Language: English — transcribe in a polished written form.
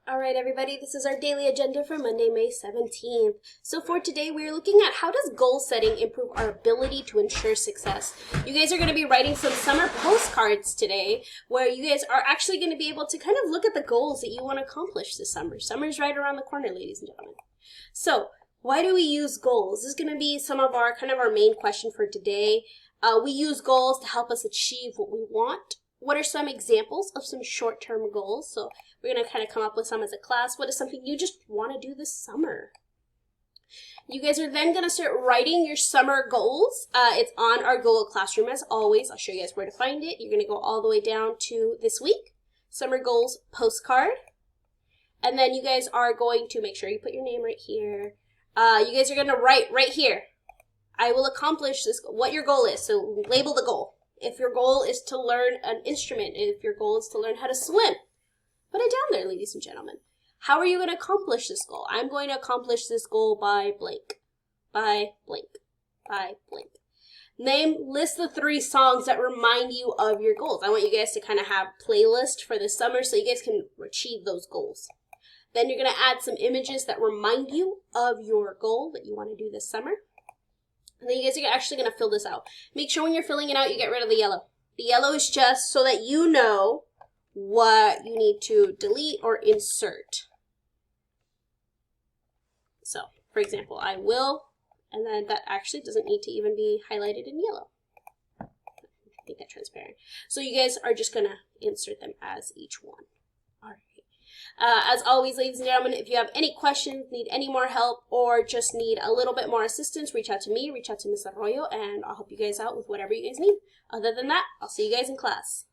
All right, everybody, this is our daily agenda for Monday, May 17th. So for today, we're looking at how does goal setting improve our ability to ensure success. You guys are going to be writing some summer postcards today where you guys are actually going to be able to kind of look at the goals that you want to accomplish this summer. Summer's right around the corner, ladies and gentlemen. So why do we use goals? This is going to be some of our our main question for today. We use goals to help us achieve what we want. What are some examples of some short-term goals? So we're going to kind of come up with some as a class. What is something you just want to do this summer? You guys are then going to start writing your summer goals. It's on our Google Classroom as always. I'll show you guys where to find it. You're going to go all the way down to this week, Summer Goals Postcard. And then you guys are going to make sure you put your name right here. You guys are going to write right here, I will accomplish this, what your goal is. So label the goal. If your goal is to learn an instrument, if your goal is to learn how to swim, put it down there, ladies and gentlemen. How are you going to accomplish this goal? I'm going to accomplish this goal by blank, by blank, by blank. List the 3 songs that remind you of your goals. I want you guys to kind of have playlists for the summer so you guys can achieve those goals. Then you're going to add some images that remind you of your goal that you want to do this summer. And then you guys are actually going to fill this out. Make sure when you're filling it out, you get rid of the yellow. The yellow is just so that you know what you need to delete or insert. So, for example, I will, and then that actually doesn't need to even be highlighted in yellow. Make that transparent. So you guys are just going to insert them as each one. All right. As always, ladies and gentlemen, if you have any questions, need any more help, or just need a little bit more assistance, reach out to me, reach out to Ms. Arroyo, and I'll help you guys out with whatever you guys need. Other than that, I'll see you guys in class.